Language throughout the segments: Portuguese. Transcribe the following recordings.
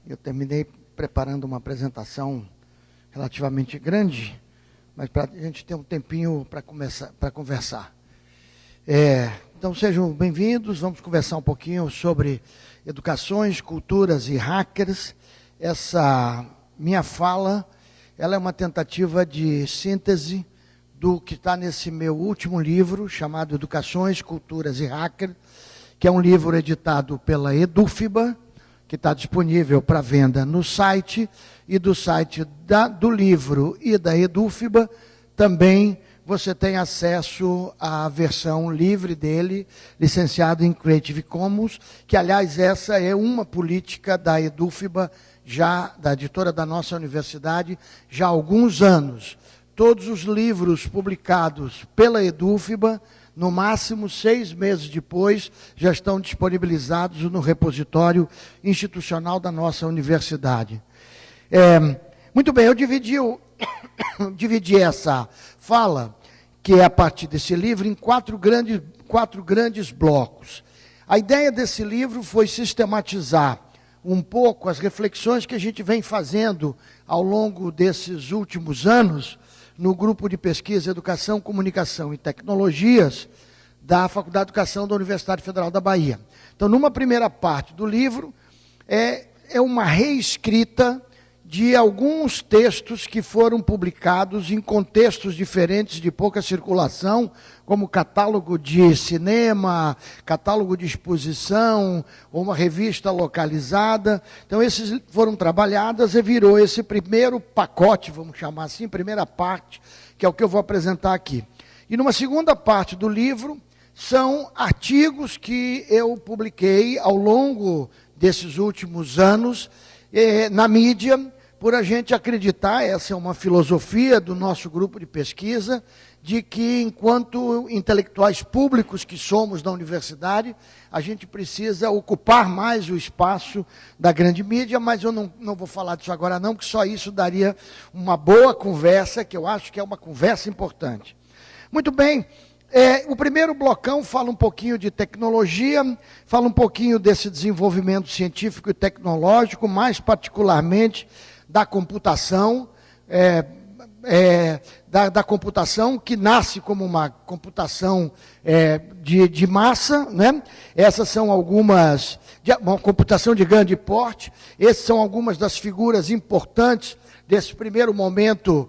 Eu terminei preparando uma apresentação relativamente grande, mas para a gente ter um tempinho para conversar. Então sejam bem-vindos, vamos conversar um pouquinho sobre educações, culturas e hackers. Essa minha fala, ela é uma tentativa de síntese do que está nesse meu último livro, chamado Educações, Culturas e Hackers, que é um livro editado pela Edufba, que está disponível para venda no site, e do site do livro e da Edufba, também você tem acesso à versão livre dele, licenciado em Creative Commons, que, aliás, essa é uma política da Edufba, já da editora da nossa universidade, já há alguns anos. Todos os livros publicados pela Edufba, no máximo 6 meses depois, já estão disponibilizados no repositório institucional da nossa universidade. Muito bem, eu dividi essa fala, que é a partir desse livro, em quatro grandes blocos. A ideia desse livro foi sistematizar um pouco as reflexões que a gente vem fazendo ao longo desses últimos anos, no grupo de pesquisa Educação, Comunicação e Tecnologias da Faculdade de Educação da Universidade Federal da Bahia. Então, numa primeira parte do livro, é uma reescrita de alguns textos que foram publicados em contextos diferentes de pouca circulação, como catálogo de cinema, catálogo de exposição, ou uma revista localizada. Então, esses foram trabalhadas e virou esse primeiro pacote, vamos chamar assim, primeira parte, que é o que eu vou apresentar aqui. E numa segunda parte do livro, são artigos que eu publiquei ao longo desses últimos anos na mídia, por a gente acreditar, essa é uma filosofia do nosso grupo de pesquisa, de que enquanto intelectuais públicos que somos da universidade, a gente precisa ocupar mais o espaço da grande mídia, mas eu não vou falar disso agora não, porque só isso daria uma boa conversa, que eu acho que é uma conversa importante. Muito bem. O primeiro blocão fala um pouquinho de tecnologia, fala um pouquinho desse desenvolvimento científico e tecnológico, mais particularmente da computação, da computação que nasce como uma computação de massa, né? Essas são algumas, uma computação de grande porte, essas são algumas das figuras importantes desse primeiro momento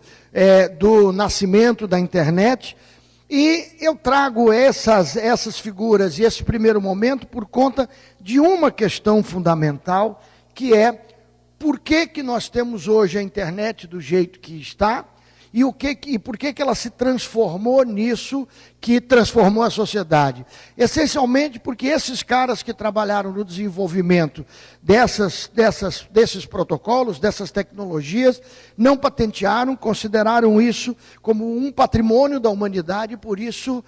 do nascimento da internet. E eu trago essas figuras e esse primeiro momento por conta de uma questão fundamental, que é por que nós temos hoje a internet do jeito que está e por que ela se transformou nisso que transformou a sociedade. Essencialmente porque esses caras que trabalharam no desenvolvimento desses protocolos, dessas tecnologias, não patentearam, consideraram isso como um patrimônio da humanidade, e por isso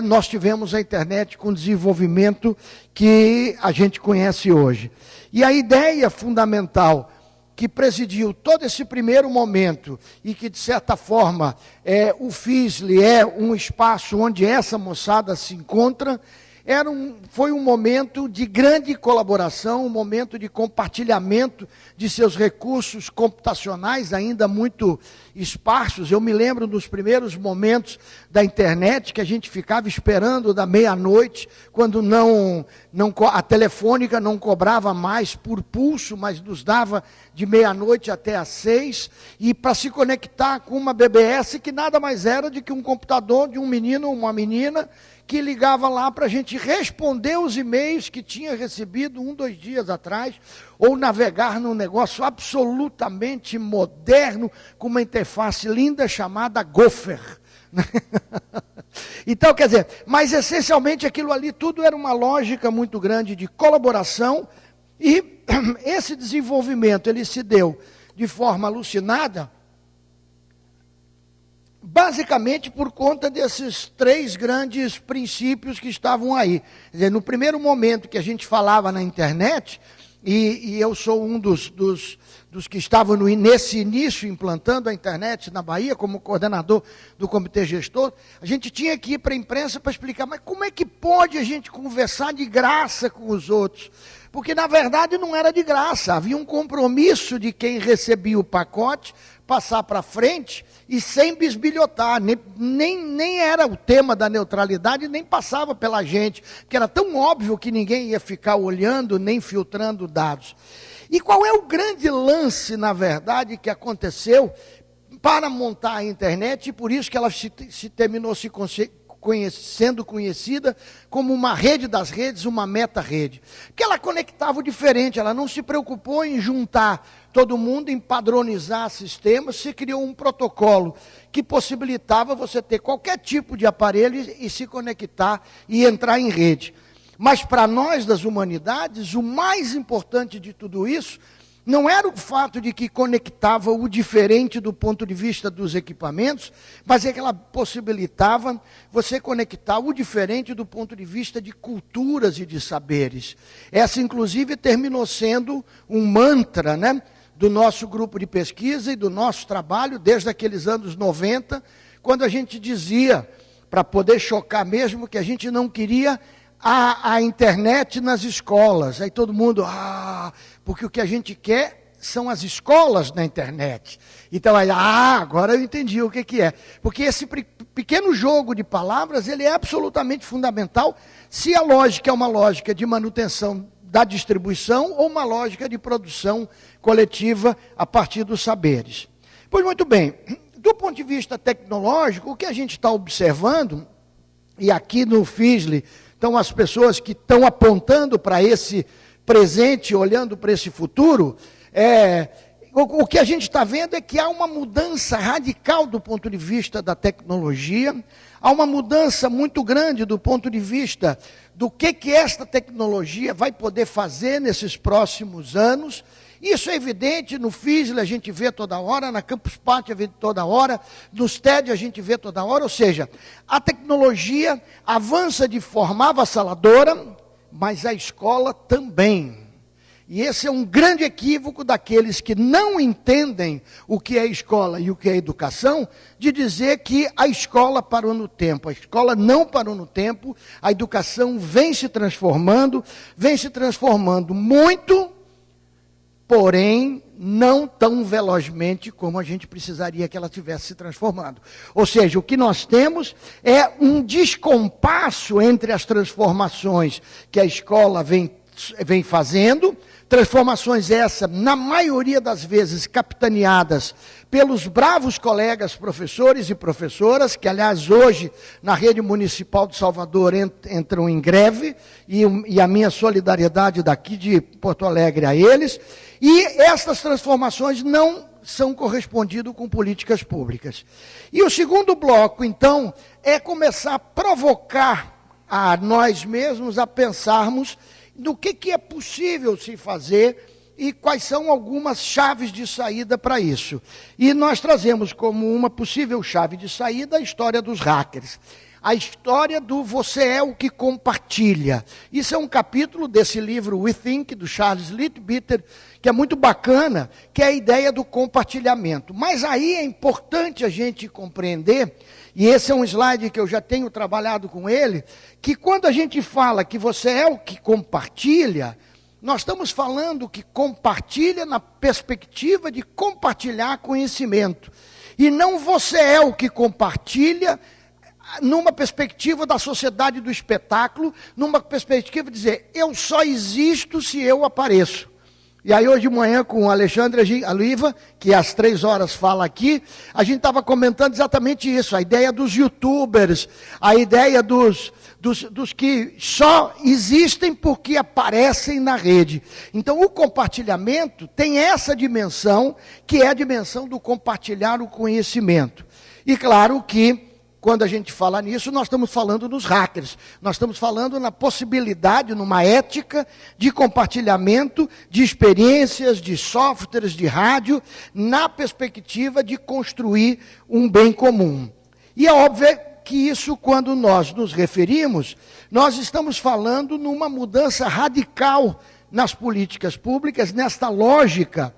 nós tivemos a internet com o desenvolvimento que a gente conhece hoje. E a ideia fundamental que presidiu todo esse primeiro momento e que, de certa forma, o FISLE é um espaço onde essa moçada se encontra, foi um momento de grande colaboração, um momento de compartilhamento de seus recursos computacionais ainda muito esparsos. Eu me lembro dos primeiros momentos da internet que a gente ficava esperando da meia-noite, quando a telefônica não cobrava mais por pulso, mas nos dava de meia-noite até às 6, e para se conectar com uma BBS que nada mais era do que um computador de um menino ou uma menina que ligava lá para a gente responder os e-mails que tinha recebido 2 dias atrás, ou navegar num negócio absolutamente moderno, com uma interface linda chamada Gopher. Então, quer dizer, mas essencialmente aquilo ali tudo era uma lógica muito grande de colaboração, e esse desenvolvimento ele se deu de forma alucinada, basicamente por conta desses 3 grandes princípios que estavam aí. Quer dizer, no primeiro momento que a gente falava na internet, e eu sou um dos que estavam nesse início implantando a internet na Bahia, como coordenador do comitê gestor, a gente tinha que ir para a imprensa para explicar, mas como é que pode a gente conversar de graça com os outros? Porque, na verdade, não era de graça. Havia um compromisso de quem recebia o pacote passar para frente e sem bisbilhotar. Nem era o tema da neutralidade, nem passava pela gente, porque era tão óbvio que ninguém ia ficar olhando nem filtrando dados. E qual é o grande lance, na verdade, que aconteceu para montar a internet, e por isso que ela terminou sendo conhecida como uma rede das redes, uma meta-rede. Porque ela conectava o diferente, ela não se preocupou em juntar todo mundo, em padronizar sistemas, se criou um protocolo que possibilitava você ter qualquer tipo de aparelho e se conectar e entrar em rede. Mas para nós das humanidades, o mais importante de tudo isso não era o fato de que conectava o diferente do ponto de vista dos equipamentos, mas é que ela possibilitava você conectar o diferente do ponto de vista de culturas e de saberes. Essa, inclusive, terminou sendo um mantra, né, do nosso grupo de pesquisa e do nosso trabalho desde aqueles anos 90, quando a gente dizia, para poder chocar mesmo, que a gente não queria a internet nas escolas. Aí todo mundo, porque o que a gente quer são as escolas na internet. Então, aí, agora eu entendi o que é. Porque esse pequeno jogo de palavras, ele é absolutamente fundamental se a lógica é uma lógica de manutenção da distribuição ou uma lógica de produção coletiva a partir dos saberes. Pois muito bem, do ponto de vista tecnológico, o que a gente está observando, e aqui no FISLE, então, as pessoas que estão apontando para esse presente, olhando para esse futuro, o que a gente está vendo é que há uma mudança radical do ponto de vista da tecnologia, há uma mudança muito grande do ponto de vista do que esta tecnologia vai poder fazer nesses próximos anos. Isso é evidente, no FISLE a gente vê toda hora, na Campus Party a gente vê toda hora, nos TED a gente vê toda hora, ou seja, a tecnologia avança de forma avassaladora, mas a escola também. E esse é um grande equívoco daqueles que não entendem o que é escola e o que é educação, de dizer que a escola parou no tempo. A escola não parou no tempo, a educação vem se transformando muito, porém, não tão velozmente como a gente precisaria que ela tivesse se transformado. Ou seja, o que nós temos é um descompasso entre as transformações que a escola vem fazendo, transformações essas, na maioria das vezes, capitaneadas pelos bravos colegas professores e professoras, que, aliás, hoje, na rede municipal de Salvador, entram em greve, e a minha solidariedade daqui de Porto Alegre a eles, e essas transformações não são correspondidas com políticas públicas. E o segundo bloco, então, é começar a provocar a nós mesmos a pensarmos do que é possível se fazer e quais são algumas chaves de saída para isso. E nós trazemos como uma possível chave de saída a história dos hackers. A história do você é o que compartilha. Isso é um capítulo desse livro We Think, do Charles Leadbeater, que é muito bacana, que é a ideia do compartilhamento. Mas aí é importante a gente compreender, e esse é um slide que eu já tenho trabalhado com ele, que quando a gente fala que você é o que compartilha, nós estamos falando que compartilha na perspectiva de compartilhar conhecimento. E não você é o que compartilha numa perspectiva da sociedade do espetáculo, numa perspectiva de dizer, eu só existo se eu apareço. E aí hoje de manhã com o Alexandre Aliva, que às 3 horas fala aqui, a gente estava comentando exatamente isso, a ideia dos youtubers, a ideia dos que só existem porque aparecem na rede. Então o compartilhamento tem essa dimensão, que é a dimensão do compartilhar o conhecimento. E claro que quando a gente fala nisso, nós estamos falando dos hackers. Nós estamos falando na possibilidade, numa ética de compartilhamento de experiências, de softwares, de rádio, na perspectiva de construir um bem comum. E é óbvio que isso, quando nós nos referimos, nós estamos falando numa mudança radical nas políticas públicas, nesta lógica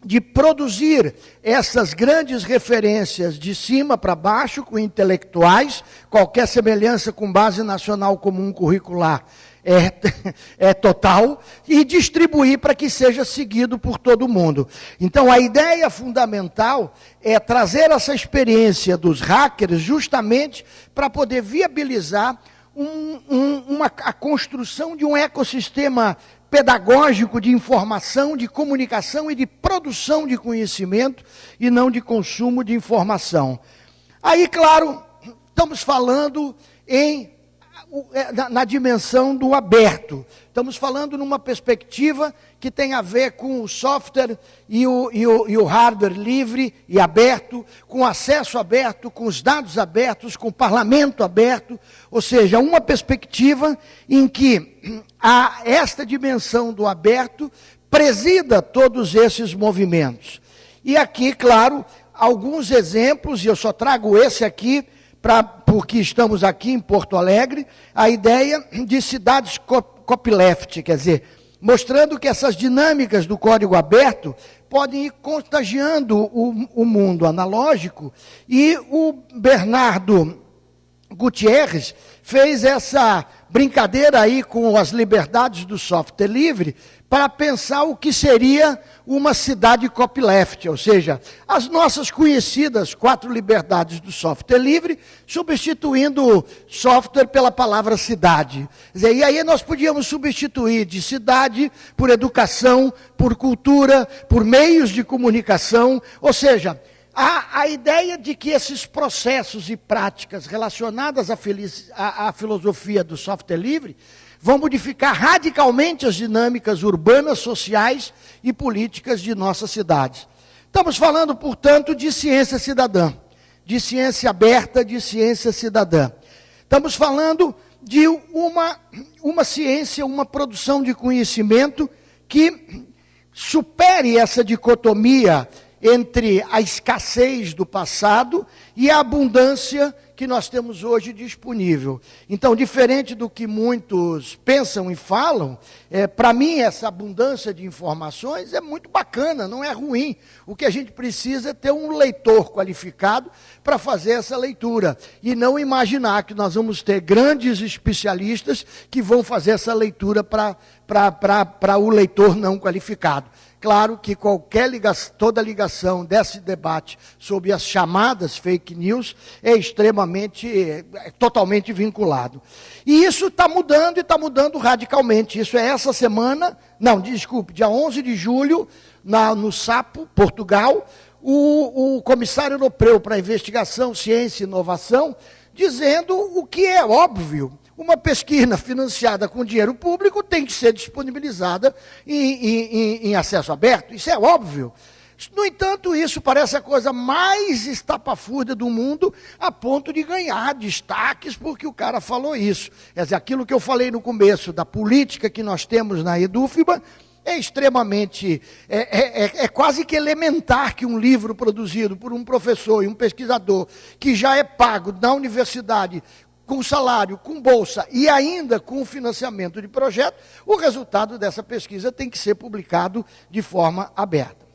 de produzir essas grandes referências de cima para baixo, com intelectuais, qualquer semelhança com base nacional comum curricular é total, e distribuir para que seja seguido por todo mundo. Então, a ideia fundamental é trazer essa experiência dos hackers justamente para poder viabilizar a construção de um ecossistema pedagógico de informação, de comunicação e de produção de conhecimento e não de consumo de informação. Aí, claro, estamos falando na dimensão do aberto. Estamos falando numa perspectiva que tem a ver com o software e o hardware livre e aberto, com acesso aberto, com os dados abertos, com o parlamento aberto, ou seja, uma perspectiva em que esta dimensão do aberto presida todos esses movimentos. E aqui, claro, alguns exemplos, e eu só trago esse aqui, porque estamos aqui em Porto Alegre, a ideia de cidades copyleft, quer dizer, mostrando que essas dinâmicas do código aberto podem ir contagiando o mundo analógico, e o Bernardo Gutierrez fez essa brincadeira aí com as liberdades do software livre para pensar o que seria uma cidade copyleft, ou seja, as nossas conhecidas 4 liberdades do software livre, substituindo software pela palavra cidade. Quer dizer, e aí nós podíamos substituir de cidade por educação, por cultura, por meios de comunicação, ou seja, a ideia de que esses processos e práticas relacionadas à filosofia do software livre vão modificar radicalmente as dinâmicas urbanas, sociais e políticas de nossas cidades. Estamos falando, portanto, de ciência cidadã, de ciência aberta, de ciência cidadã. Estamos falando de uma ciência, uma produção de conhecimento que supere essa dicotomia entre a escassez do passado e a abundância que nós temos hoje disponível. Então, diferente do que muitos pensam e falam, para mim essa abundância de informações é muito bacana, não é ruim. O que a gente precisa é ter um leitor qualificado para fazer essa leitura, e não imaginar que nós vamos ter grandes especialistas que vão fazer essa leitura para o leitor não qualificado. Claro que toda ligação desse debate sobre as chamadas fake news é totalmente vinculado. E isso está mudando, e está mudando radicalmente. Isso é essa semana, dia 11 de julho, no Sapo, Portugal, o comissário europeu para investigação, ciência e inovação, dizendo o que é óbvio. Uma pesquisa financiada com dinheiro público tem que ser disponibilizada em acesso aberto, isso é óbvio. No entanto, isso parece a coisa mais estapafúrdia do mundo, a ponto de ganhar destaques porque o cara falou isso. Quer dizer, aquilo que eu falei no começo, da política que nós temos na Edufba, é extremamente, quase que elementar que um livro produzido por um professor e um pesquisador, que já é pago na universidade, com salário, com bolsa e ainda com financiamento de projeto, o resultado dessa pesquisa tem que ser publicado de forma aberta.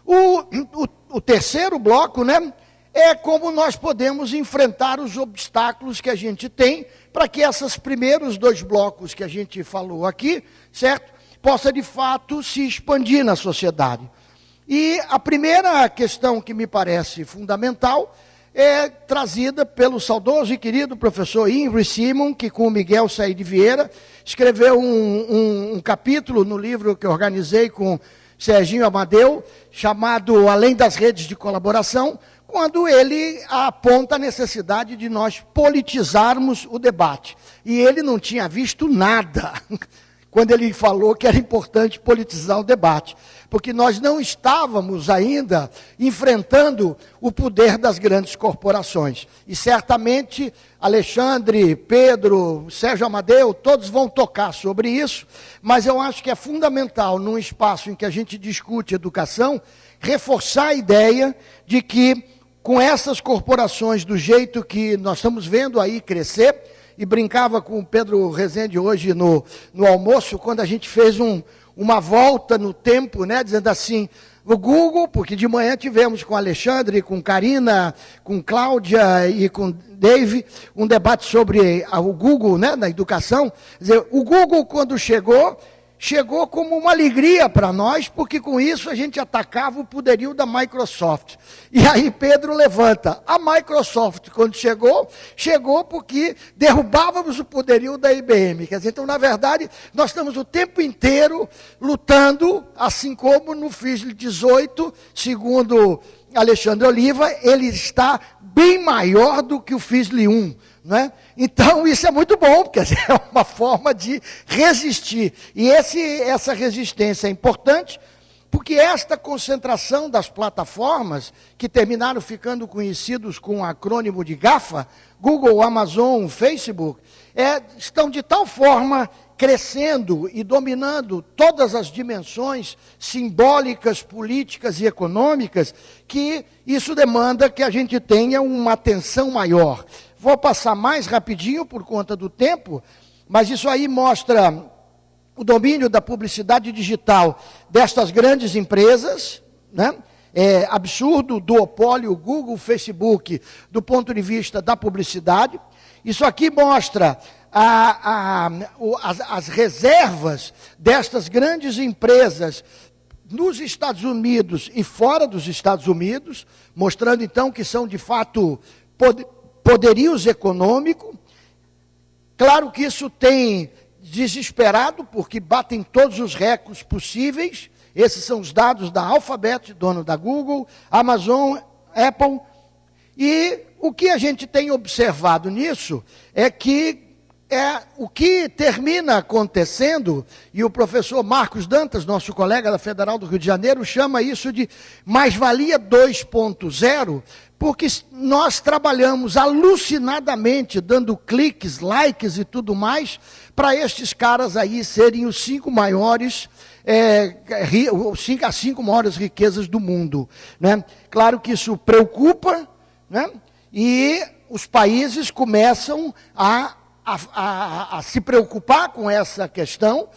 O terceiro bloco, é como nós podemos enfrentar os obstáculos que a gente tem para que esses primeiros 2 blocos que a gente falou aqui, certo, possa de fato se expandir na sociedade. E a primeira questão que me parece fundamental é trazida pelo saudoso e querido professor Henry Simon, que com o Miguel Said Vieira escreveu um capítulo no livro que eu organizei com Serginho Amadeu, chamado Além das Redes de Colaboração, quando ele aponta a necessidade de nós politizarmos o debate. E ele não tinha visto nada quando ele falou que era importante politizar o debate, porque nós não estávamos ainda enfrentando o poder das grandes corporações. E certamente Alexandre, Pedro, Sérgio Amadeu, todos vão tocar sobre isso, mas eu acho que é fundamental, num espaço em que a gente discute educação, reforçar a ideia de que, com essas corporações do jeito que nós estamos vendo aí crescer, e brincava com o Pedro Rezende hoje no almoço, quando a gente fez uma volta no tempo, dizendo assim, O Google, porque de manhã tivemos com Alexandre, com Karina, com Cláudia e com Dave, um debate sobre o Google, né, na educação. Quer dizer, o Google, quando chegou como uma alegria para nós, porque com isso a gente atacava o poderio da Microsoft. E aí Pedro levanta, a Microsoft, quando chegou porque derrubávamos o poderio da IBM. Quer dizer, então, na verdade, nós estamos o tempo inteiro lutando, assim como no FISL 18, segundo Alexandre Oliva, ele está bem maior do que o FISL 1. Né? Então, isso é muito bom, porque é uma forma de resistir. E essa resistência é importante, porque esta concentração das plataformas, que terminaram ficando conhecidos com o acrônimo de GAFA, Google, Amazon, Facebook, estão de tal forma crescendo e dominando todas as dimensões simbólicas, políticas e econômicas, que isso demanda que a gente tenha uma atenção maior. Vou passar mais rapidinho por conta do tempo, mas isso aí mostra o domínio da publicidade digital destas grandes empresas, né? É absurdo o duopólio Google, Facebook, do ponto de vista da publicidade. Isso aqui mostra as reservas destas grandes empresas nos Estados Unidos e fora dos Estados Unidos, mostrando então que são de fato poderios econômicos. Claro que isso tem desesperado, porque batem todos os recordes possíveis. Esses são os dados da Alphabet, dono da Google, Amazon, Apple. E o que a gente tem observado nisso é que o que termina acontecendo, e o professor Marcos Dantas, nosso colega da Federal do Rio de Janeiro, chama isso de mais-valia 2.0, porque nós trabalhamos alucinadamente, dando cliques, likes e tudo mais, para estes caras aí serem os 5 maiores, as 5 maiores riquezas do mundo. Né? Claro que isso preocupa, né? E os países começam a se preocupar com essa questão.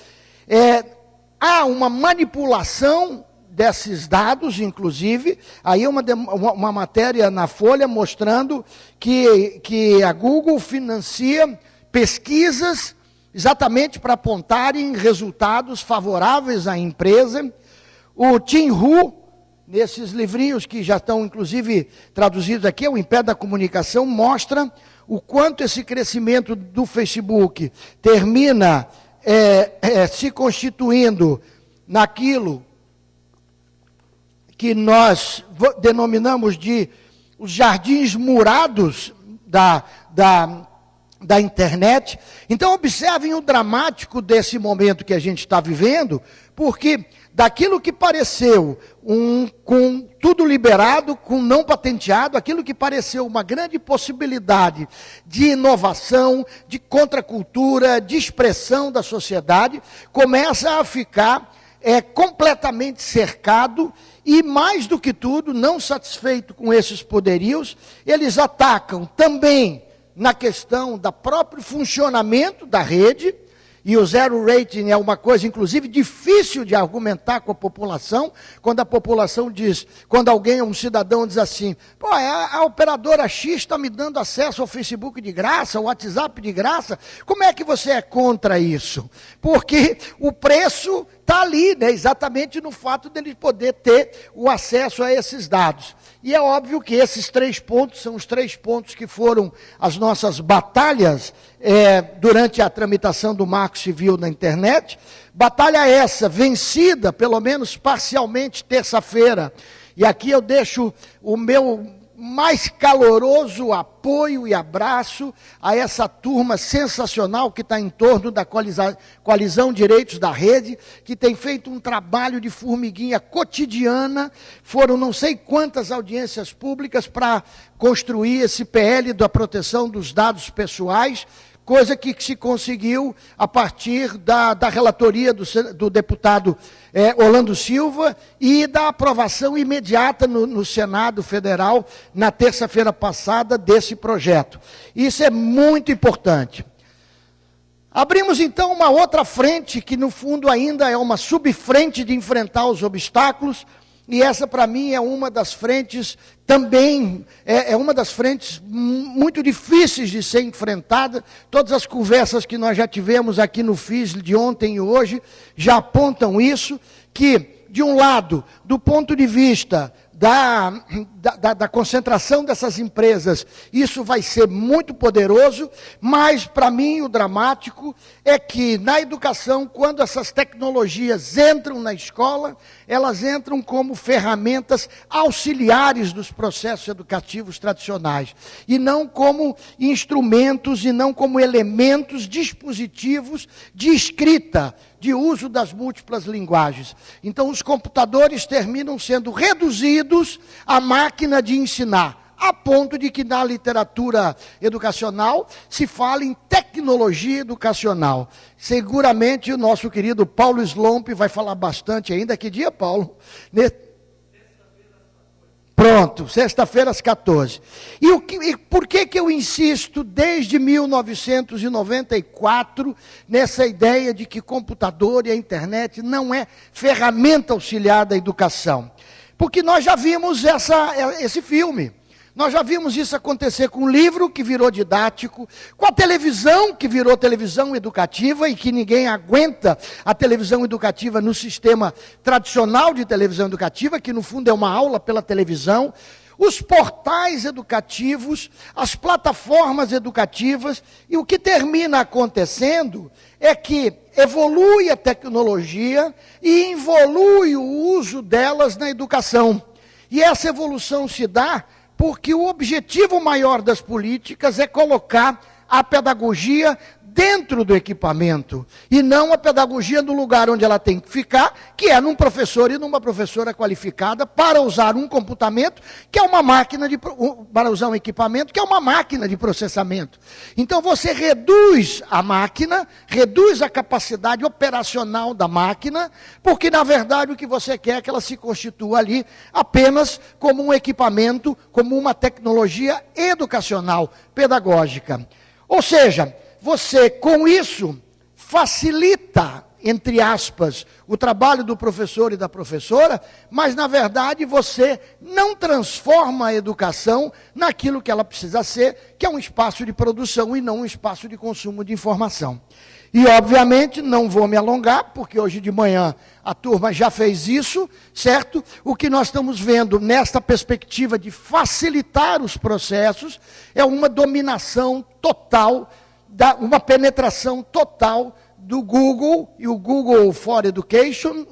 Há uma manipulação desses dados, inclusive, aí uma matéria na Folha mostrando que a Google financia pesquisas exatamente para apontarem resultados favoráveis à empresa. O Tim Hu, nesses livrinhos que já estão, inclusive, traduzidos aqui, o Império da Comunicação, mostra o quanto esse crescimento do Facebook termina se constituindo naquilo que nós denominamos de os jardins murados da internet. Então, observem o dramático desse momento que a gente está vivendo, porque daquilo que pareceu com tudo liberado, com não patenteado, aquilo que pareceu uma grande possibilidade de inovação, de contracultura, de expressão da sociedade, começa a ficar completamente cercado. E, mais do que tudo, não satisfeito com esses poderios, eles atacam também na questão do próprio funcionamento da rede. E o zero rating é uma coisa, inclusive, difícil de argumentar com a população, quando a população diz, quando alguém, um cidadão diz assim, pô, a operadora X está me dando acesso ao Facebook de graça, ao WhatsApp de graça, como é que você é contra isso? Porque o preço está ali, né, exatamente no fato dele poder ter o acesso a esses dados. E é óbvio que esses 3 pontos são os 3 pontos que foram as nossas batalhas durante a tramitação do Marco Civil na internet. Batalha essa, vencida, pelo menos parcialmente, terça-feira. E aqui eu deixo o meu mais caloroso apoio e abraço a essa turma sensacional que está em torno da Coalizão Direitos da Rede, que tem feito um trabalho de formiguinha cotidiana. Foram não sei quantas audiências públicas para construir esse PL da proteção dos dados pessoais, coisa que se conseguiu a partir da relatoria do deputado Orlando Silva e da aprovação imediata no Senado Federal, na terça-feira passada, desse projeto. Isso é muito importante. Abrimos, então, uma outra frente, que no fundo ainda é uma subfrente de enfrentar os obstáculos, e essa para mim é uma das frentes também, é uma das frentes muito difíceis de ser enfrentada. Todas as conversas que nós já tivemos aqui no FIS de ontem e hoje já apontam isso, que de um lado, do ponto de vista da concentração dessas empresas, isso vai ser muito poderoso, mas para mim o dramático é que na educação, quando essas tecnologias entram na escola, elas entram como ferramentas auxiliares dos processos educativos tradicionais, e não como instrumentos, e não como elementos dispositivos de escrita, de uso das múltiplas linguagens. Então, os computadores terminam sendo reduzidos à máquina de ensinar, a ponto de que na literatura educacional se fala em tecnologia educacional. Seguramente o nosso querido Paulo Slomp vai falar bastante ainda. Que dia, Paulo? Pronto, sexta-feira às 14. E por que eu insisto desde 1994 nessa ideia de que computador e a internet não é ferramenta auxiliar da educação? Porque nós já vimos esse filme. Nós já vimos isso acontecer com o livro, que virou didático, com a televisão, que virou televisão educativa, e que ninguém aguenta a televisão educativa no sistema tradicional de televisão educativa, que no fundo é uma aula pela televisão, os portais educativos, as plataformas educativas, e o que termina acontecendo é que evolui a tecnologia e evolui o uso delas na educação. E essa evolução se dá porque o objetivo maior das políticas é colocar a pedagogia dentro do equipamento, e não a pedagogia no lugar onde ela tem que ficar, que é num professor e numa professora qualificada para usar um computamento, que é uma máquina para usar um equipamento, que é uma máquina de processamento. Então você reduz a máquina, reduz a capacidade operacional da máquina, porque na verdade o que você quer é que ela se constitua ali apenas como um equipamento, como uma tecnologia educacional, pedagógica. Ou seja, você, com isso, facilita, entre aspas, o trabalho do professor e da professora, mas, na verdade, você não transforma a educação naquilo que ela precisa ser, que é um espaço de produção e não um espaço de consumo de informação. E, obviamente, não vou me alongar, porque hoje de manhã a turma já fez isso, certo? O que nós estamos vendo nesta perspectiva de facilitar os processos é uma dominação total, uma penetração total do Google e o Google for Education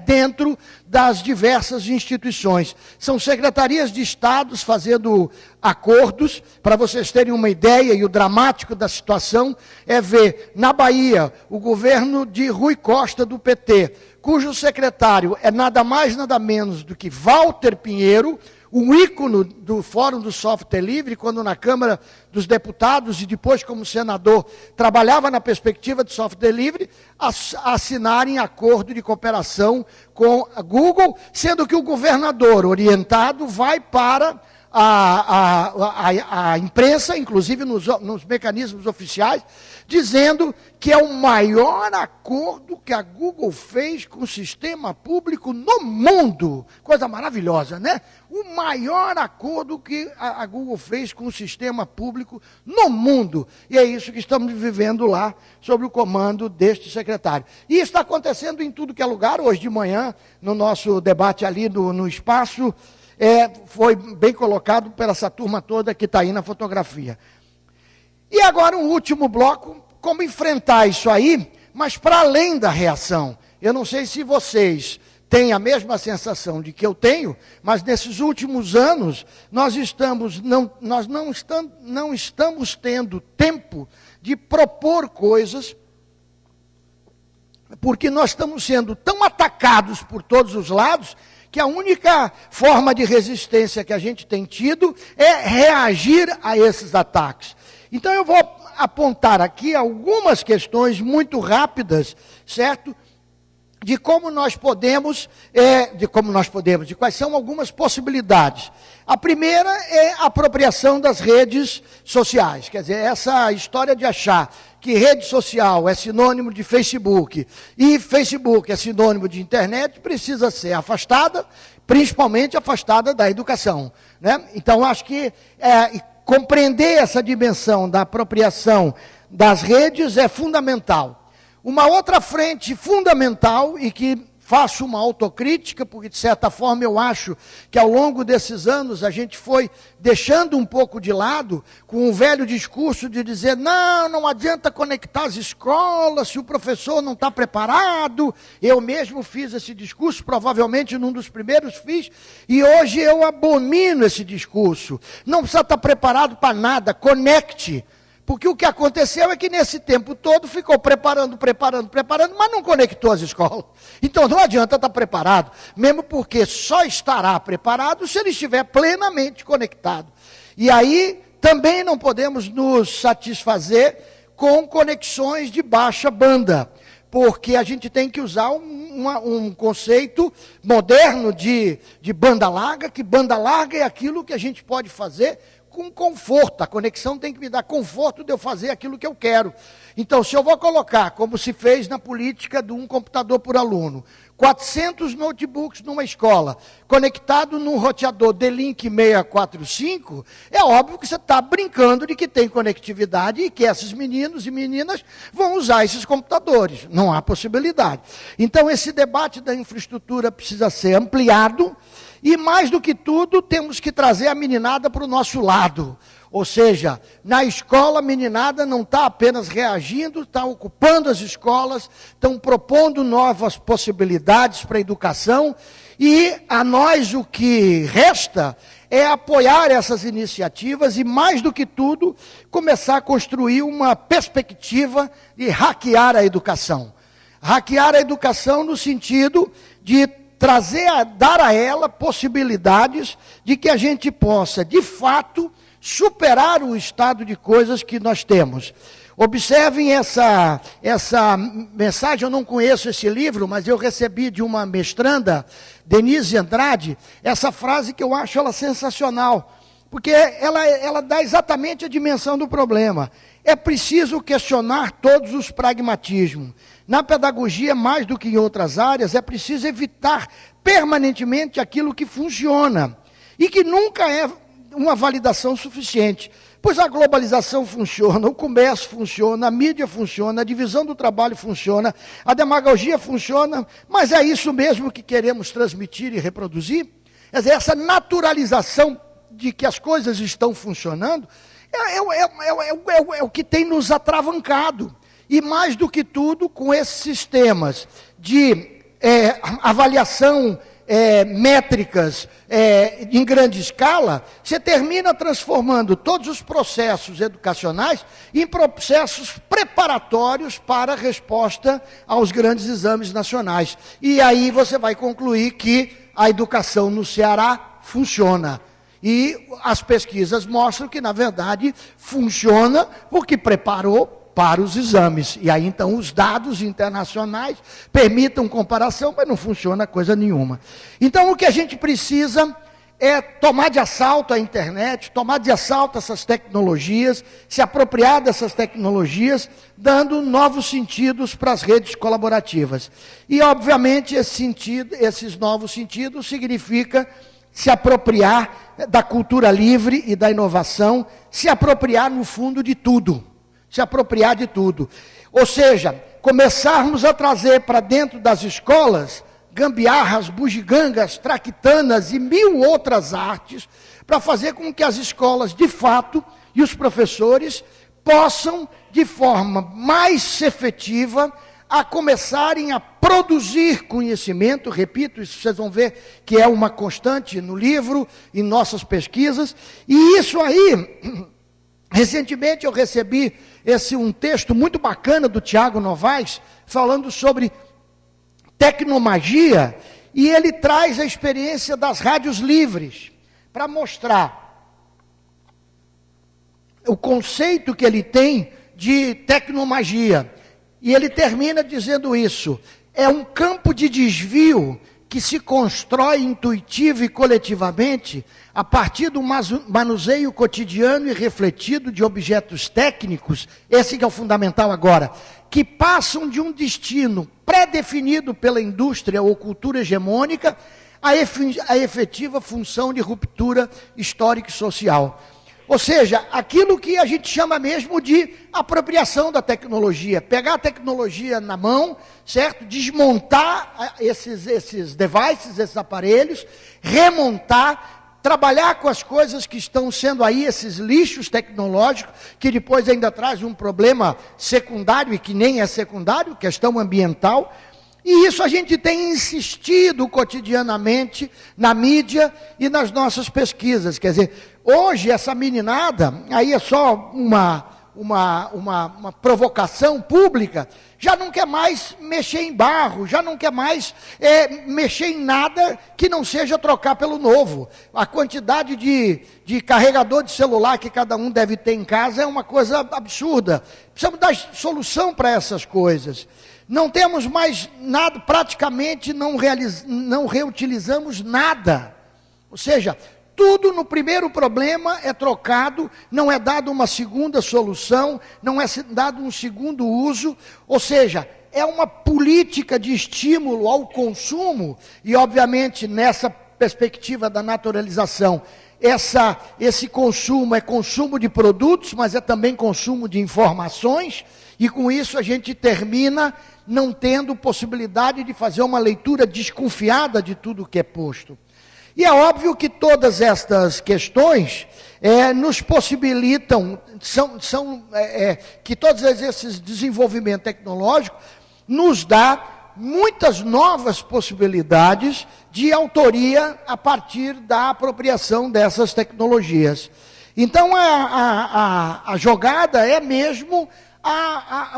dentro das diversas instituições. São secretarias de estados fazendo acordos. Para vocês terem uma ideia, e o dramático da situação é ver na Bahia o governo de Rui Costa do PT, cujo secretário é nada mais nada menos do que Walter Pinheiro, um ícone do Fórum do Software Livre, quando na Câmara dos Deputados e depois como senador trabalhava na perspectiva de software livre, assinarem acordo de cooperação com a Google, sendo que o governador orientado vai para a imprensa, inclusive nos mecanismos oficiais, dizendo que é o maior acordo que a Google fez com o sistema público no mundo. Coisa maravilhosa, né? O maior acordo que a Google fez com o sistema público no mundo. E é isso que estamos vivendo lá, sob o comando deste secretário. E isso está acontecendo em tudo que é lugar. Hoje de manhã, no nosso debate ali no espaço, foi bem colocado pela essa turma toda que está aí na fotografia. E agora um último bloco, como enfrentar isso aí, mas para além da reação. Eu não sei se vocês têm a mesma sensação de que eu tenho, mas nesses últimos anos nós não estamos tendo tempo de propor coisas, porque nós estamos sendo tão atacados por todos os lados, que a única forma de resistência que a gente tem tido é reagir a esses ataques. Então eu vou apontar aqui algumas questões muito rápidas, certo? de quais são algumas possibilidades. A primeira é a apropriação das redes sociais, quer dizer, essa história de achar que rede social é sinônimo de Facebook e Facebook é sinônimo de internet precisa ser afastada, principalmente afastada da educação, né? Então, acho que compreender essa dimensão da apropriação das redes é fundamental. Uma outra frente fundamental, e que faço uma autocrítica, porque de certa forma eu acho que ao longo desses anos a gente foi deixando um pouco de lado, com o velho discurso de dizer, não adianta conectar as escolas se o professor não está preparado. Eu mesmo fiz esse discurso, provavelmente num dos primeiros fiz, e hoje eu abomino esse discurso. Não precisa estar preparado para nada, conecte. Porque o que aconteceu é que nesse tempo todo ficou preparando, mas não conectou as escolas. Então não adianta estar preparado, mesmo porque só estará preparado se ele estiver plenamente conectado. E aí também não podemos nos satisfazer com conexões de baixa banda, porque a gente tem que usar um conceito moderno de banda larga, que banda larga é aquilo que a gente pode fazer com conforto. A conexão tem que me dar conforto de eu fazer aquilo que eu quero. Então, se eu vou colocar, como se fez na política de um computador por aluno, 400 notebooks numa escola, conectado num roteador D-Link 645, é óbvio que você está brincando de que tem conectividade e que esses meninos e meninas vão usar esses computadores. Não há possibilidade. Então, esse debate da infraestrutura precisa ser ampliado. E, mais do que tudo, temos que trazer a meninada para o nosso lado. Ou seja, na escola, a meninada não está apenas reagindo, está ocupando as escolas, estão propondo novas possibilidades para a educação, e a nós o que resta é apoiar essas iniciativas e, mais do que tudo, começar a construir uma perspectiva de hackear a educação. Hackear a educação no sentido de dar a ela possibilidades de que a gente possa, de fato, superar o estado de coisas que nós temos. Observem essa mensagem, eu não conheço esse livro, mas eu recebi de uma mestranda, Denise Andrade, essa frase que eu acho ela sensacional, porque ela dá exatamente a dimensão do problema. É preciso questionar todos os pragmatismos. Na pedagogia, mais do que em outras áreas, é preciso evitar permanentemente aquilo que funciona e que nunca é uma validação suficiente. Pois a globalização funciona, o comércio funciona, a mídia funciona, a divisão do trabalho funciona, a demagogia funciona, mas é isso mesmo que queremos transmitir e reproduzir? Quer dizer, essa naturalização de que as coisas estão funcionando é o que tem nos atravancado. E mais do que tudo, com esses sistemas de avaliação métricas em grande escala, você termina transformando todos os processos educacionais em processos preparatórios para a resposta aos grandes exames nacionais. E aí você vai concluir que a educação no Ceará funciona. E as pesquisas mostram que, na verdade, funciona porque preparou para os exames. E aí, então, os dados internacionais permitam comparação, mas não funciona coisa nenhuma. Então, o que a gente precisa é tomar de assalto a internet, tomar de assalto essas tecnologias, se apropriar dessas tecnologias, dando novos sentidos para as redes colaborativas. E, obviamente, esses novos sentidos significa se apropriar da cultura livre e da inovação, se apropriar, no fundo, de tudo. Se apropriar de tudo. Ou seja, começarmos a trazer para dentro das escolas gambiarras, bugigangas, traquitanas e 1000 outras artes, para fazer com que as escolas, de fato, e os professores possam, de forma mais efetiva, a começarem a produzir conhecimento. Repito, isso vocês vão ver que é uma constante no livro, em nossas pesquisas, e isso aí, recentemente eu recebi um texto muito bacana do Tiago Novaes, falando sobre tecnomagia, e ele traz a experiência das rádios livres, para mostrar o conceito que ele tem de tecnomagia. E ele termina dizendo isso: é um campo de desvio que se constrói intuitivo e coletivamente a partir do manuseio cotidiano e refletido de objetos técnicos, esse que é o fundamental agora, que passam de um destino pré-definido pela indústria ou cultura hegemônica à efetiva função de ruptura histórica e social. Ou seja, aquilo que a gente chama mesmo de apropriação da tecnologia. Pegar a tecnologia na mão, certo? Desmontar esses devices, esses aparelhos, remontar, trabalhar com as coisas que estão sendo aí, esses lixos tecnológicos, que depois ainda traz um problema secundário, e que nem é secundário, questão ambiental. E isso a gente tem insistido cotidianamente na mídia e nas nossas pesquisas. Quer dizer, hoje essa meninada, aí é só uma provocação pública, já não quer mais mexer em barro, já não quer mais mexer em nada que não seja trocar pelo novo. A quantidade de carregador de celular que cada um deve ter em casa é uma coisa absurda. Precisamos dar solução para essas coisas. Não temos mais nada, praticamente não reutilizamos nada. Ou seja, tudo no primeiro problema é trocado, não é dado uma segunda solução, não é dado um segundo uso. Ou seja, é uma política de estímulo ao consumo, e obviamente nessa perspectiva da naturalização, esse consumo é consumo de produtos, mas é também consumo de informações, e com isso a gente termina não tendo possibilidade de fazer uma leitura desconfiada de tudo que é posto. E é óbvio que todas estas questões nos possibilitam, que todos esses desenvolvimentos tecnológicos nos dá muitas novas possibilidades de autoria a partir da apropriação dessas tecnologias. Então a jogada é mesmo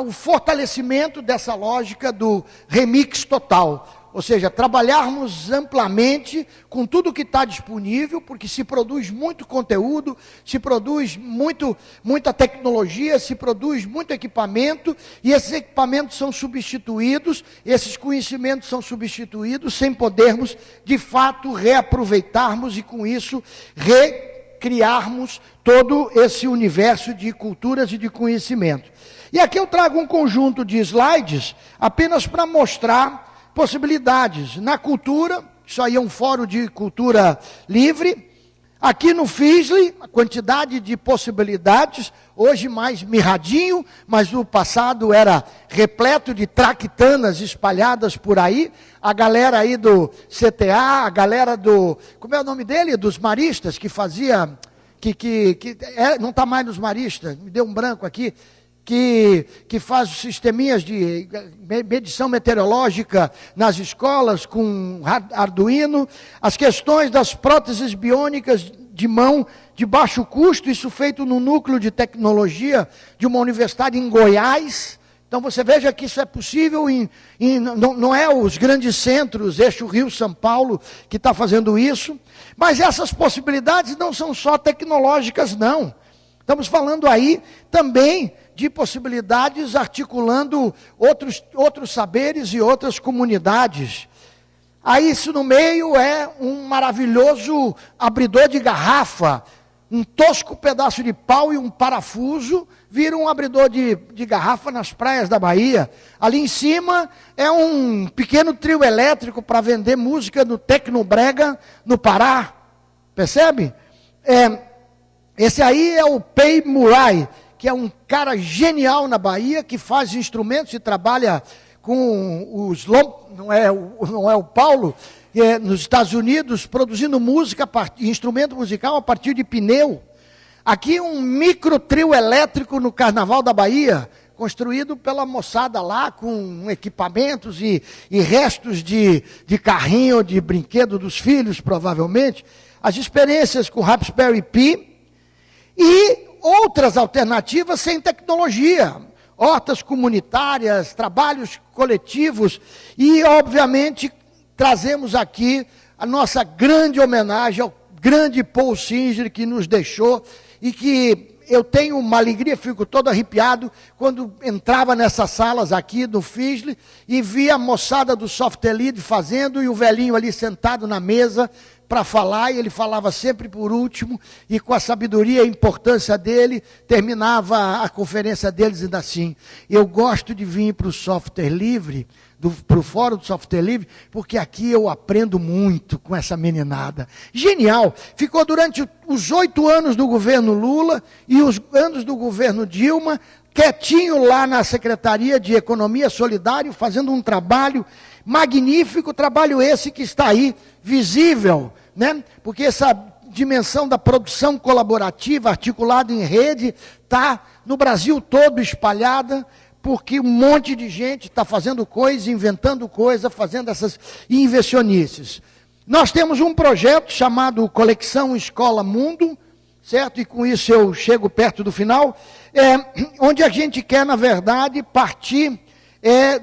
o fortalecimento dessa lógica do remix total. Ou seja, trabalharmos amplamente com tudo que está disponível, porque se produz muito conteúdo, se produz muita tecnologia, se produz muito equipamento, e esses equipamentos são substituídos, esses conhecimentos são substituídos, sem podermos, de fato, reaproveitarmos e, com isso, recriarmos todo esse universo de culturas e de conhecimento. E aqui eu trago um conjunto de slides apenas para mostrar possibilidades. Na cultura, isso aí é um fórum de cultura livre. Aqui no FISLE, a quantidade de possibilidades, hoje mais mirradinho, mas no passado era repleto de traquitanas espalhadas por aí. A galera aí do CTA, a galera do... Como é o nome dele? Dos maristas, que fazia... não está mais nos maristas, me deu um branco aqui. Que faz sisteminhas de medição meteorológica nas escolas com Arduino, as questões das próteses biônicas de mão de baixo custo, isso feito no núcleo de tecnologia de uma universidade em Goiás. Então você veja que isso é possível, não é os grandes centros, eixo Rio-São Paulo, que está fazendo isso, mas essas possibilidades não são só tecnológicas, não. Estamos falando aí também de possibilidades articulando outros saberes e outras comunidades. Aí isso no meio é um maravilhoso abridor de garrafa, um tosco pedaço de pau e um parafuso, vira um abridor de garrafa nas praias da Bahia. Ali em cima é um pequeno trio elétrico para vender música no Tecnobrega, no Pará. Percebe? Esse aí é o Pei Murai, que é um cara genial na Bahia, que faz instrumentos e trabalha com os... Não é o Paulo, nos Estados Unidos, produzindo música, instrumento musical a partir de pneu. Aqui um micro trio elétrico no Carnaval da Bahia, construído pela moçada lá, com equipamentos e restos de carrinho, de brinquedo dos filhos, provavelmente. As experiências com Raspberry Pi, e outras alternativas sem tecnologia, hortas comunitárias, trabalhos coletivos, e obviamente trazemos aqui a nossa grande homenagem ao grande Paul Singer, que nos deixou e que eu tenho uma alegria, fico todo arrepiado, quando entrava nessas salas aqui do FISLE e via a moçada do Software Lead fazendo e o velhinho ali sentado na mesa para falar, e ele falava sempre por último, e com a sabedoria e a importância dele, terminava a conferência deles dizendo assim: eu gosto de vir para o software livre, para o Fórum do Software Livre, porque aqui eu aprendo muito com essa meninada. Genial! Ficou durante os 8 anos do governo Lula e os anos do governo Dilma, quietinho lá na Secretaria de Economia Solidária, fazendo um trabalho magnífico, trabalho esse que está aí, visível, né? Porque essa dimensão da produção colaborativa, articulada em rede, está no Brasil todo espalhada, porque um monte de gente está fazendo coisa, inventando coisa, fazendo essas invencionices. Nós temos um projeto chamado Conexão Escola Mundo, certo? E com isso eu chego perto do final, onde a gente quer, na verdade, partir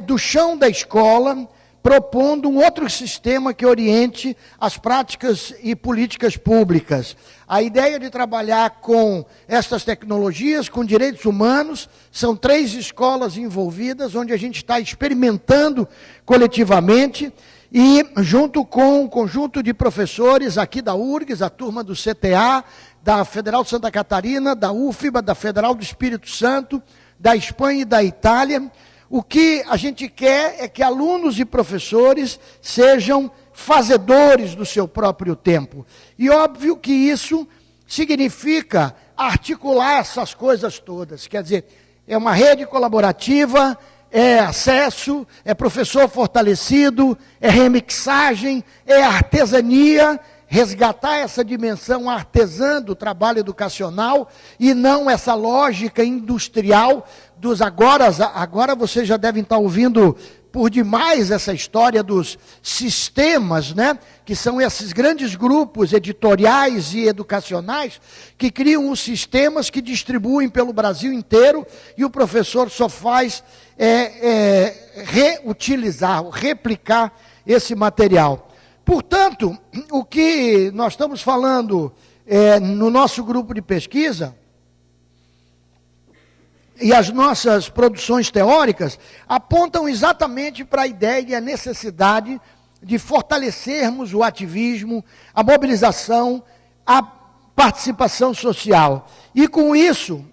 do chão da escola, propondo um outro sistema que oriente as práticas e políticas públicas. A ideia de trabalhar com essas tecnologias, com direitos humanos, são 3 escolas envolvidas, onde a gente está experimentando coletivamente, e junto com um conjunto de professores aqui da URGS, a turma do CTA, da Federal de Santa Catarina, da UFBA, da Federal do Espírito Santo, da Espanha e da Itália. O que a gente quer é que alunos e professores sejam fazedores do seu próprio tempo. E óbvio que isso significa articular essas coisas todas. Quer dizer, é uma rede colaborativa, é acesso, é professor fortalecido, é remixagem, é artesania, resgatar essa dimensão artesã do trabalho educacional e não essa lógica industrial dos agora vocês já devem estar ouvindo por demais essa história dos sistemas, né? Que são esses grandes grupos editoriais e educacionais que criam os sistemas que distribuem pelo Brasil inteiro e o professor só faz reutilizar, replicar esse material. Portanto, o que nós estamos falando no nosso grupo de pesquisa e as nossas produções teóricas apontam exatamente para a ideia e a necessidade de fortalecermos o ativismo, a mobilização, a participação social. E com isso,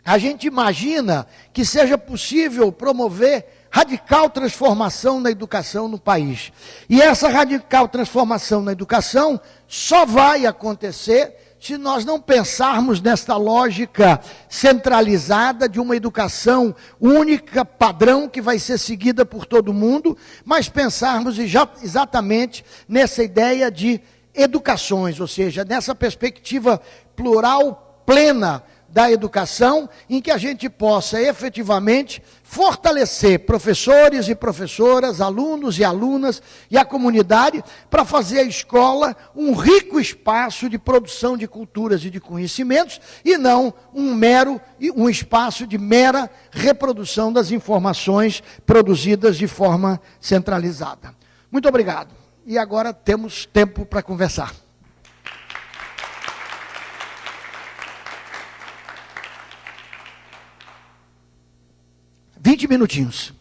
a gente imagina que seja possível promover radical transformação na educação no país. E essa radical transformação na educação só vai acontecer se nós não pensarmos nesta lógica centralizada de uma educação única, padrão, que vai ser seguida por todo mundo, mas pensarmos exatamente nessa ideia de educações, ou seja, nessa perspectiva plural, plena da educação, em que a gente possa efetivamente fortalecer professores e professoras, alunos e alunas e a comunidade para fazer a escola um rico espaço de produção de culturas e de conhecimentos e não um espaço de mera reprodução das informações produzidas de forma centralizada. Muito obrigado. E agora temos tempo para conversar. Vinte minutinhos.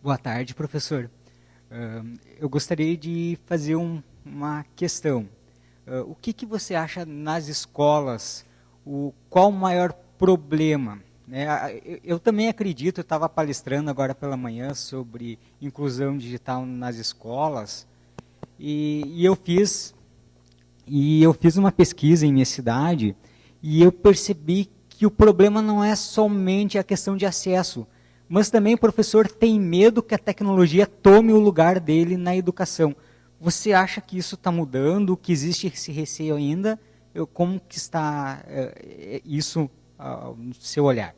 Boa tarde, professor. Eu gostaria de fazer uma questão. O que você acha nas escolas? Qual o maior problema? Eu também acredito, eu estava palestrando agora pela manhã sobre inclusão digital nas escolas, e eu fiz uma pesquisa em minha cidade, e eu percebi que o problema não é somente a questão de acesso, mas também o professor tem medo que a tecnologia tome o lugar dele na educação. Você acha que isso está mudando, que existe esse receio ainda? Como que está isso no seu olhar?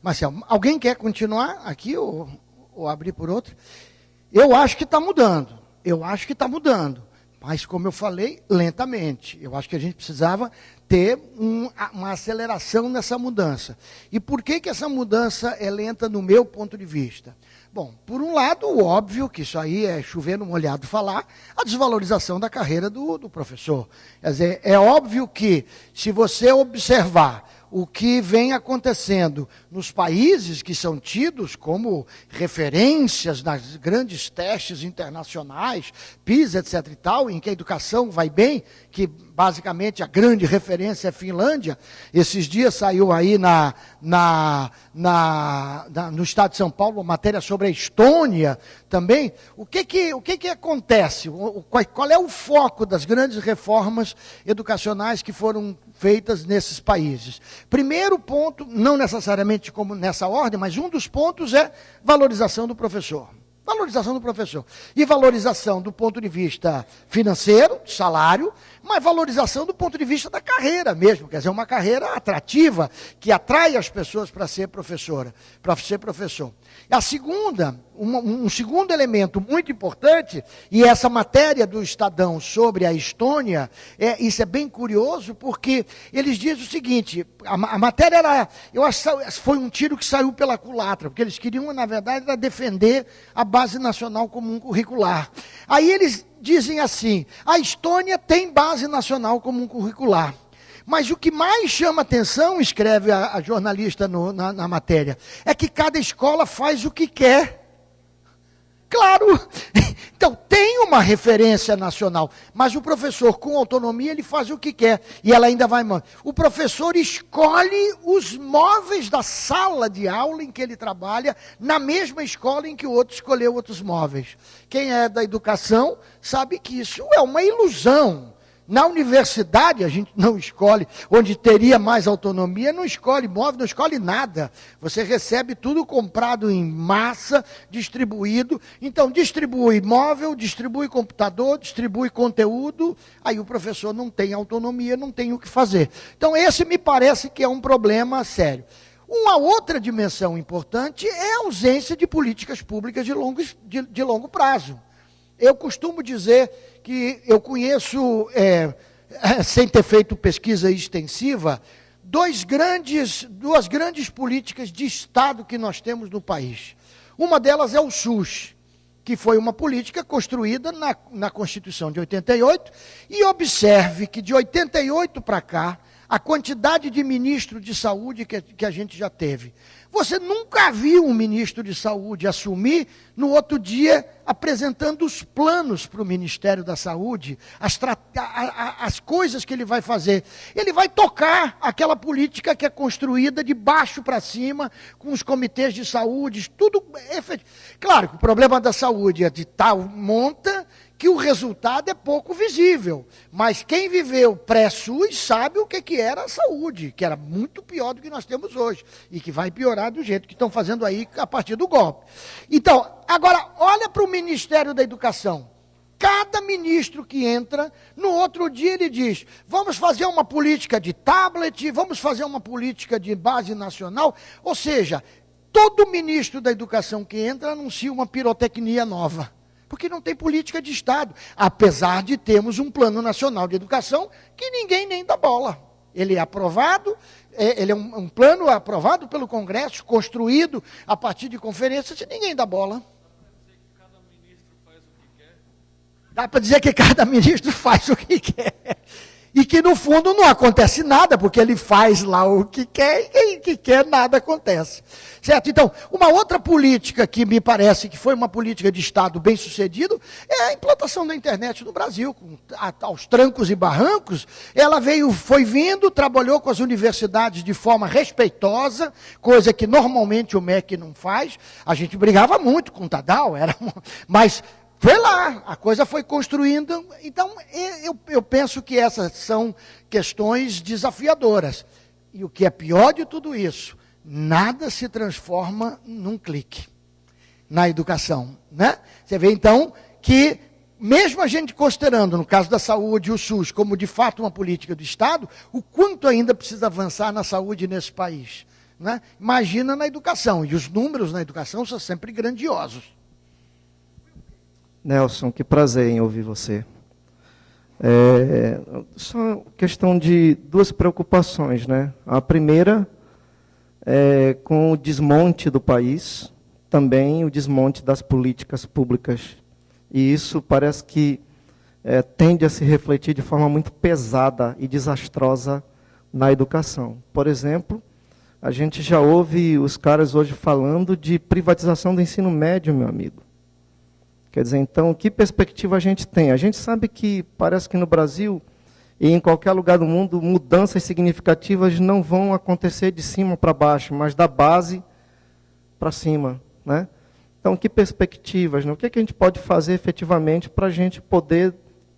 Marcel, alguém quer continuar aqui ou abrir por outro? Eu acho que está mudando. Mas, como eu falei, lentamente. Eu acho que a gente precisava ter uma aceleração nessa mudança. E por que essa mudança é lenta no meu ponto de vista? Bom, por um lado, o óbvio, que isso aí é chover no molhado falar, a desvalorização da carreira do professor. Quer dizer, é óbvio que, se você observar o que vem acontecendo nos países que são tidos como referências nas grandes testes internacionais, PISA, etc. e tal, em que a educação vai bem, que basicamente a grande referência é a Finlândia. Esses dias saiu aí no estado de São Paulo uma matéria sobre a Estônia também. O que acontece? Qual é o foco das grandes reformas educacionais que foram feitas nesses países? Primeiro ponto, não necessariamente como nessa ordem, mas um dos pontos é valorização do professor. Valorização do professor. E valorização do ponto de vista financeiro, salário, mas valorização do ponto de vista da carreira mesmo. Quer dizer, uma carreira atrativa, que atrai as pessoas para ser professora, para ser professor. A segunda, um segundo elemento muito importante, e essa matéria do Estadão sobre a Estônia, isso é bem curioso, porque eles dizem o seguinte, a matéria era, eu acho que foi um tiro que saiu pela culatra, porque eles queriam, na verdade, era defender a Base Nacional Comum Curricular. Aí eles dizem assim, a Estônia tem Base Nacional Comum Curricular. Mas o que mais chama atenção, escreve a jornalista na matéria, é que cada escola faz o que quer. Claro, então tem uma referência nacional, mas o professor com autonomia, ele faz o que quer. E ela ainda vai... O professor escolhe os móveis da sala de aula em que ele trabalha, na mesma escola em que o outro escolheu outros móveis. Quem é da educação sabe que isso é uma ilusão. Na universidade, a gente não escolhe, onde teria mais autonomia, não escolhe móvel, não escolhe nada. Você recebe tudo comprado em massa, distribuído. Então, distribui móvel, distribui computador, distribui conteúdo. Aí o professor não tem autonomia, não tem o que fazer. Então, esse me parece que é um problema sério. Uma outra dimensão importante é a ausência de políticas públicas de longo prazo. Eu costumo dizer que eu conheço, sem ter feito pesquisa extensiva, duas grandes políticas de Estado que nós temos no país. Uma delas é o SUS, que foi uma política construída na Constituição de 88, e observe que de 88 para cá, a quantidade de ministro de saúde que a gente já teve. Você nunca viu um ministro de saúde assumir, no outro dia, apresentando os planos para o Ministério da Saúde, as coisas que ele vai fazer. Ele vai tocar aquela política que é construída de baixo para cima, com os comitês de saúde, tudo efetivo. Claro que o problema da saúde é de tal monta que o resultado é pouco visível. Mas quem viveu pré-SUS sabe o que era a saúde, que era muito pior do que nós temos hoje, e que vai piorar do jeito que estão fazendo aí a partir do golpe. Então, agora, olha para o Ministério da Educação. Cada ministro que entra, no outro dia ele diz, vamos fazer uma política de tablet, vamos fazer uma política de base nacional, ou seja, todo ministro da Educação que entra anuncia uma pirotecnia nova. Porque não tem política de Estado, apesar de termos um Plano Nacional de Educação que ninguém nem dá bola. Ele é aprovado, ele é um plano aprovado pelo Congresso, construído a partir de conferências e ninguém dá bola. Dá para dizer que cada ministro faz o que quer. E que no fundo não acontece nada, porque ele faz lá o que quer e que quer nada acontece. Certo? Então, uma outra política que me parece que foi uma política de Estado bem sucedido é a implantação da internet no Brasil, aos trancos e barrancos. Ela foi vindo, trabalhou com as universidades de forma respeitosa, coisa que normalmente o MEC não faz. A gente brigava muito com o Tadal, mas foi lá, a coisa foi construindo. Então, eu penso que essas são questões desafiadoras. E o que é pior de tudo isso, nada se transforma num clique na educação, né? Você vê, então, que mesmo a gente considerando, no caso da saúde, o SUS, como de fato uma política do Estado, o quanto ainda precisa avançar na saúde nesse país, né? Imagina na educação, e os números na educação são sempre grandiosos. Nelson, que prazer em ouvir você. Só questão de duas preocupações, né? A primeira é com o desmonte do país, também o desmonte das políticas públicas. E isso parece que tende a se refletir de forma muito pesada e desastrosa na educação. Por exemplo, a gente já ouve os caras hoje falando de privatização do ensino médio, meu amigo. Quer dizer, então, que perspectiva a gente tem? A gente sabe que parece que no Brasil e em qualquer lugar do mundo, mudanças significativas não vão acontecer de cima para baixo, mas da base para cima, né? Então, que perspectivas, né? O que a gente pode fazer efetivamente para a gente poder,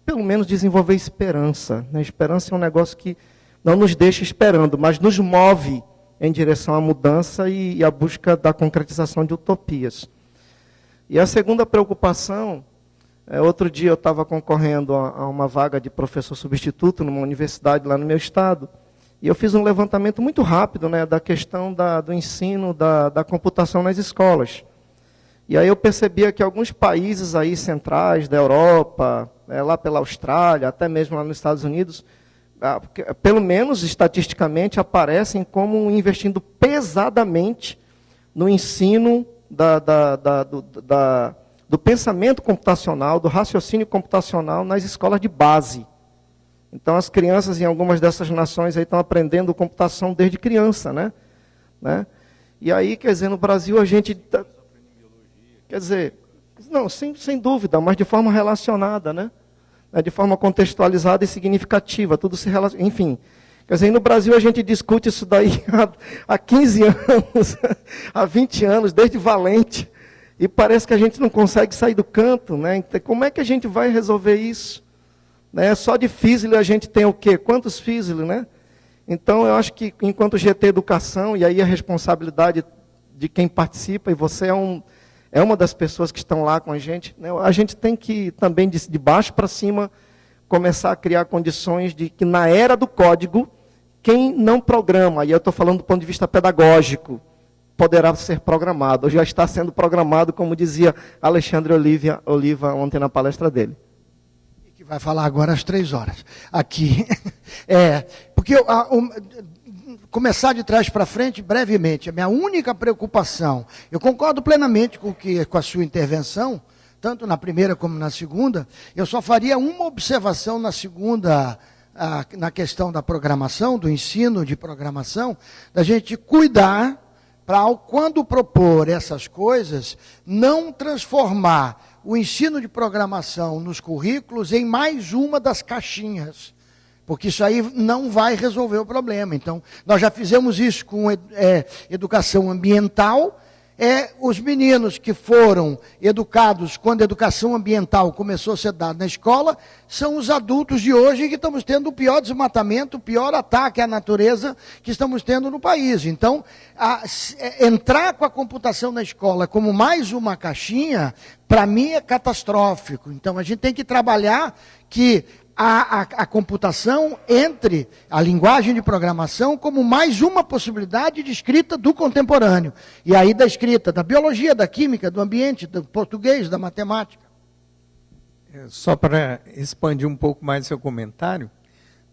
pelo menos, desenvolver esperança, né? Esperança é um negócio que não nos deixa esperando, mas nos move em direção à mudança e à busca da concretização de utopias. E a segunda preocupação, outro dia eu estava concorrendo a uma vaga de professor substituto numa universidade lá no meu estado, e eu fiz um levantamento muito rápido, né, da questão do ensino da computação nas escolas. E aí eu percebia que alguns países aí centrais da Europa, lá pela Austrália, até mesmo lá nos Estados Unidos, pelo menos estatisticamente, aparecem como investindo pesadamente no ensino do pensamento computacional, do raciocínio computacional nas escolas de base. Então, as crianças em algumas dessas nações aí estão aprendendo computação desde criança, né? E aí, quer dizer, no Brasil a gente... Quer dizer, não, sem dúvida, mas de forma relacionada, né? De forma contextualizada e significativa, tudo se relaciona, enfim. Quer dizer, no Brasil a gente discute isso daí há 15 anos, há 20 anos, desde Valente, e parece que a gente não consegue sair do canto, né? Então, como é que a gente vai resolver isso? Né? Só de físico a gente tem o quê? Quantos físicos, né? Então, eu acho que enquanto GT Educação, e aí a responsabilidade de quem participa, e você é uma das pessoas que estão lá com a gente tem que também, de baixo para cima, começar a criar condições de que na era do código, quem não programa, e eu estou falando do ponto de vista pedagógico, poderá ser programado, ou já está sendo programado, como dizia Alexandre Oliva ontem na palestra dele. E que vai falar agora às 3 horas. Aqui. Porque começar de trás para frente, brevemente, a minha única preocupação, eu concordo plenamente com a sua intervenção, tanto na primeira como na segunda, eu só faria uma observação na segunda, na questão da programação, do ensino de programação, da gente cuidar para, quando propor essas coisas, não transformar o ensino de programação nos currículos em mais uma das caixinhas, porque isso aí não vai resolver o problema. Então, nós já fizemos isso com educação ambiental. Os meninos que foram educados quando a educação ambiental começou a ser dada na escola, são os adultos de hoje que estamos tendo o pior desmatamento, o pior ataque à natureza que estamos tendo no país. Então, entrar com a computação na escola como mais uma caixinha, para mim é catastrófico. Então, a gente tem que trabalhar que a computação entre a linguagem de programação como mais uma possibilidade de escrita do contemporâneo. E aí da escrita da biologia, da química, do ambiente, do português, da matemática. Só para expandir um pouco mais seu comentário,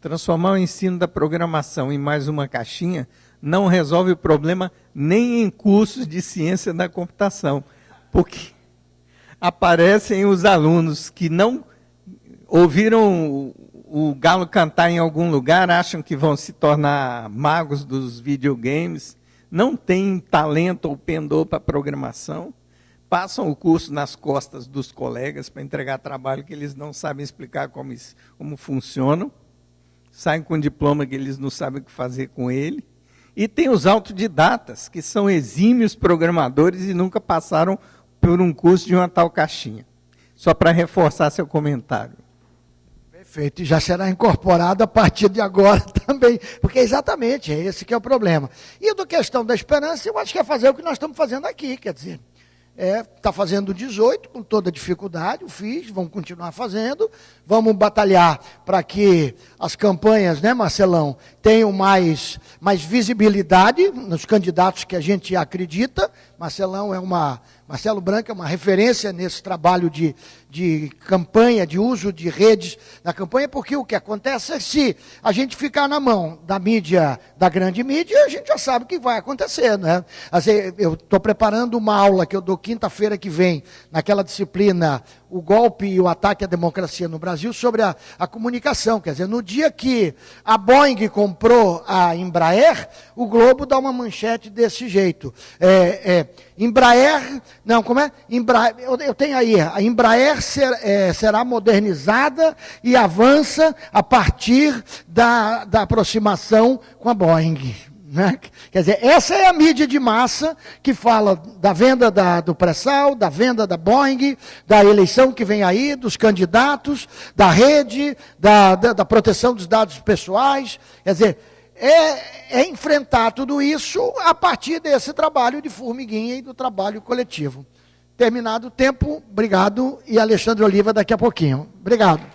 transformar o ensino da programação em mais uma caixinha não resolve o problema nem em cursos de ciência da computação, porque aparecem os alunos que não ouviram o galo cantar em algum lugar, acham que vão se tornar magos dos videogames, não têm talento ou pendor para programação, passam o curso nas costas dos colegas para entregar trabalho que eles não sabem explicar como funcionam, saem com um diploma que eles não sabem o que fazer com ele, e tem os autodidatas, que são exímios programadores e nunca passaram por um curso de uma tal caixinha. Só para reforçar seu comentário. Perfeito, e já será incorporado a partir de agora também, porque exatamente é esse que é o problema. E a questão da esperança, eu acho que é fazer o que nós estamos fazendo aqui, quer dizer, está fazendo 18 com toda dificuldade, vamos continuar fazendo, vamos batalhar para que as campanhas, né, Marcelão, tenham mais visibilidade nos candidatos que a gente acredita. Marcelo Branco é uma referência nesse trabalho de campanha, de uso de redes na campanha, porque o que acontece é que se a gente ficar na mão da mídia, da grande mídia, a gente já sabe o que vai acontecer, né? Eu estou preparando uma aula que eu dou quinta-feira que vem, naquela disciplina, o golpe e o ataque à democracia no Brasil, sobre a comunicação. Quer dizer, no dia que a Boeing comprou a Embraer, o Globo dá uma manchete desse jeito. Embraer, não, como é? Eu tenho aí, a Embraer será modernizada e avança a partir da aproximação com a Boeing. Né? Quer dizer, essa é a mídia de massa que fala da venda do pré-sal, da venda da Boeing, da eleição que vem aí, dos candidatos, da rede, da proteção dos dados pessoais. Quer dizer, é enfrentar tudo isso a partir desse trabalho de formiguinha e do trabalho coletivo. Terminado o tempo, obrigado, e Alexandre Oliva daqui a pouquinho. Obrigado.